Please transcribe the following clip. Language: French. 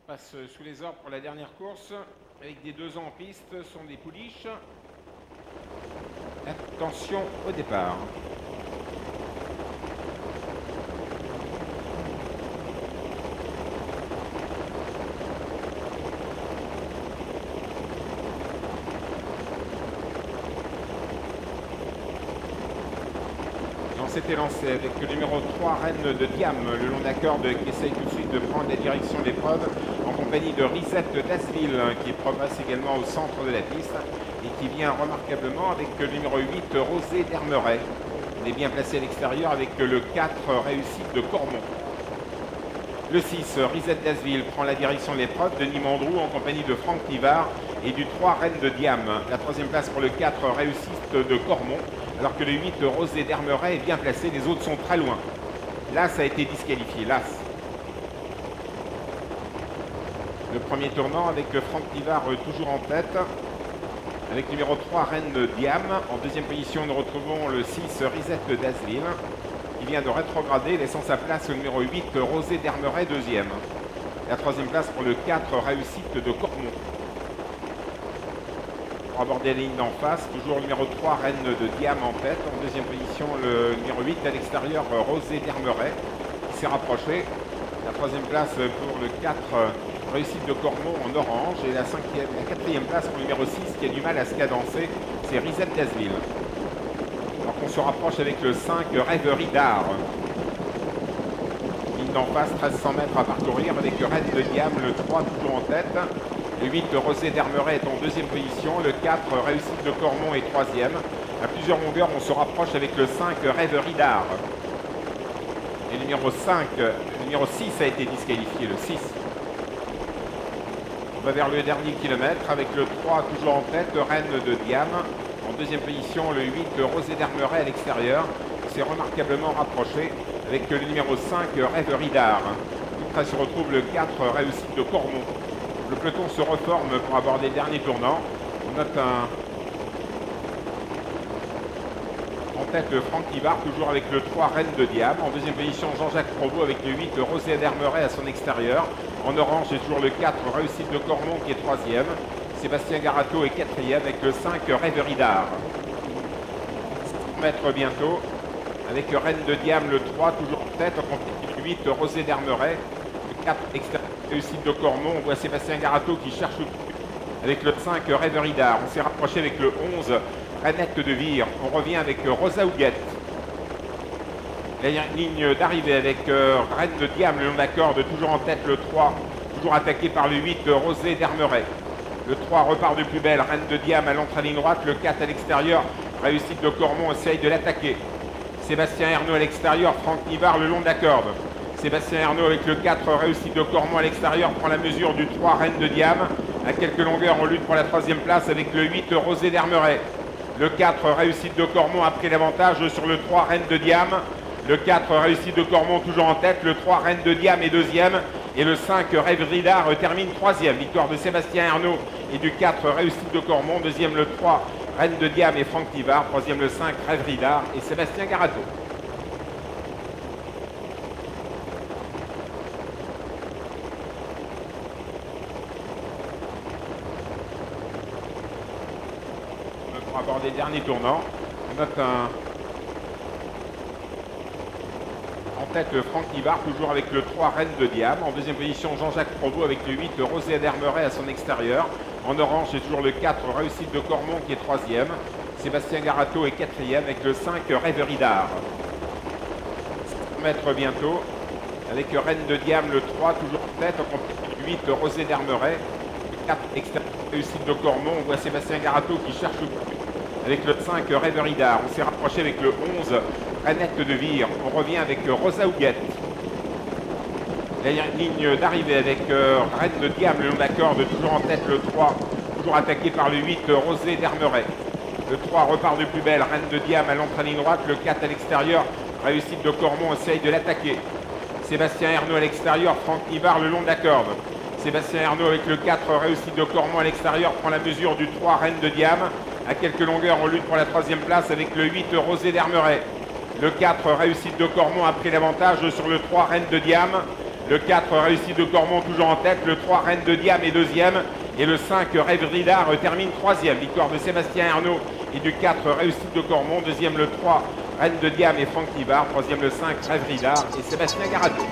Passe sous les ordres pour la dernière course, avec des 2 ans en piste, sont des pouliches. Attention au départ. On s'était lancé avec le numéro 3, Reine de Diam, le long d'accord qui essaye tout de suite de prendre la direction de l'épreuve, en compagnie de Risette d'Asville, qui progresse également au centre de la piste et qui vient remarquablement avec le numéro 8, Rosé d'Hermeret. On est bien placé à l'extérieur avec le 4, Réussite de Cormont. Le 6, Risette d'Asville, prend la direction de l'épreuve, Denis Mandrou en compagnie de Franck Nivard et du 3, Reine de Diam. La troisième place pour le 4, Réussite de Cormont, alors que le 8, Rosé d'Hermeret, est bien placé. Les autres sont très loin. L'As a été disqualifié. L'As. Le premier tournant avec Franck Nivard toujours en tête. Avec numéro 3, Reine de Diam. En deuxième position, nous retrouvons le 6, Risette d'Asville, qui vient de rétrograder, laissant sa place au numéro 8, Rosé d'Hermeret, deuxième. La troisième place pour le 4, Réussite de Cormont. Pour aborder la ligne d'en face, toujours le numéro 3, Reine de Diam en tête. En deuxième position, le numéro 8 à l'extérieur, Rosé d'Hermeret, qui s'est rapproché. La troisième place pour le 4, Réussite de Cormont en orange. Et la quatrième place pour le numéro 6, qui a du mal à se cadencer, c'est Risette d'Asville. Alors qu'on se rapproche avec le 5, Rêverie d'Art. Ligne d'en face, 1300 mètres à parcourir avec Reine de Diam, le 3 toujours en tête. Le 8, Rosé d'Hermeret, est en deuxième position. Le 4, Réussite de Cormont, est troisième. À plusieurs longueurs, on se rapproche avec le 5, Rêverie d'Art. Et le numéro 5, le numéro 6 a été disqualifié, le 6. On va vers le dernier kilomètre avec le 3 toujours en tête, Reine de Diam. En deuxième position, le 8, Rosé d'Hermeret à l'extérieur. C'est remarquablement rapproché avec le numéro 5, Rêverie d'Art. Tout près se retrouve le 4, Réussite de Cormont. Le peloton se reforme pour aborder le dernier tournant. On note en tête Franck Nivard, toujours avec le 3, Reine de Diam. En deuxième position, Jean-Jacques Provost avec le 8, Rosé d'Hermeret à son extérieur. En orange, c'est toujours le 4, Réussite de Cormont qui est troisième. Sébastien Garato est quatrième avec le 5, Rêverie d'Art. 100 mètres bientôt avec Reine de Diam, le 3, toujours en tête. En compagnie du 8, Rosé d'Hermeret. Le 4, extérieur, Réussite de Cormont. On voit Sébastien Garato qui cherche avec le 5, Rêverie d'Art. On s'est rapproché avec le 11, Renette de Vire. On revient avec Rosa Huguette. La ligne d'arrivée avec Reine de Diam, le long de la corde, toujours en tête le 3, toujours attaqué par le 8, Rosé d'Hermeret. Le 3 repart de plus belle, Reine de Diam à l'entrée ligne droite, le 4 à l'extérieur, Réussite de Cormont essaye de l'attaquer. Sébastien Ernaud à l'extérieur, Franck Nivard le long de la corde. Sébastien Ernaud avec le 4, Réussite de Cormont à l'extérieur, prend la mesure du 3, Reine de Diam. À quelques longueurs, on lutte pour la troisième place avec le 8, Rosé d'Hermeret. Le 4, Réussite de Cormont a pris l'avantage sur le 3, Reine de Diam. Le 4, Réussite de Cormont toujours en tête. Le 3, Reine de Diam est deuxième. Et le 5, Rêverie d'Art termine troisième. Victoire de Sébastien Ernaud et du 4, Réussite de Cormont. Deuxième le 3, Reine de Diam et Franck Nivard. Troisième le 5, Rêverie d'Art et Sébastien Garato. Pour aborder le dernier tournant, on note en tête Franck Nivard, toujours avec le 3, Reine de Diam. En deuxième position, Jean-Jacques Provost avec le 8, Rosé d'Hermeret à son extérieur. En orange, c'est toujours le 4, Réussite de Cormont qui est troisième. Sébastien Garato est quatrième avec le 5, Rêverie d'Art. 100 mètres bientôt avec Reine de Diam, le 3, toujours en tête. En compagnie du 8, Rosé d'Hermeret. Le 4, extérieur, Réussite de Cormont. On voit Sébastien Garato qui cherche le but avec le 5, Rêverie d'Art. On s'est rapproché avec le 11, Renette de Vire. On revient avec Rosa Huguette. La ligne d'arrivée avec Reine de Diam, le long de la corde, toujours en tête le 3, toujours attaqué par le 8, Rosé d'Hermeret. Le 3 repart de plus belle, Reine de Diam à l'entrée ligne droite, le 4 à l'extérieur, Réussite de Cormont essaye de l'attaquer. Sébastien Ernaud à l'extérieur, Franck Nivard le long de la corde. Sébastien Ernaud avec le 4, Réussite de Cormont à l'extérieur, prend la mesure du 3, Reine de Diam. À quelques longueurs, on lutte pour la troisième place avec le 8, Rosé d'Hermeret. Le 4, Réussite de Cormont a pris l'avantage sur le 3, Reine de Diam. Le 4, Réussite de Cormont, toujours en tête. Le 3, Reine de Diam est deuxième. Et le 5, Rêve Ridard termine troisième. Victoire de Sébastien Ernaud et du 4, Réussite de Cormont. Deuxième, le 3, Reine de Diam et Franck Libard. Troisième, le 5, Rêve Ridard et Sébastien Garato.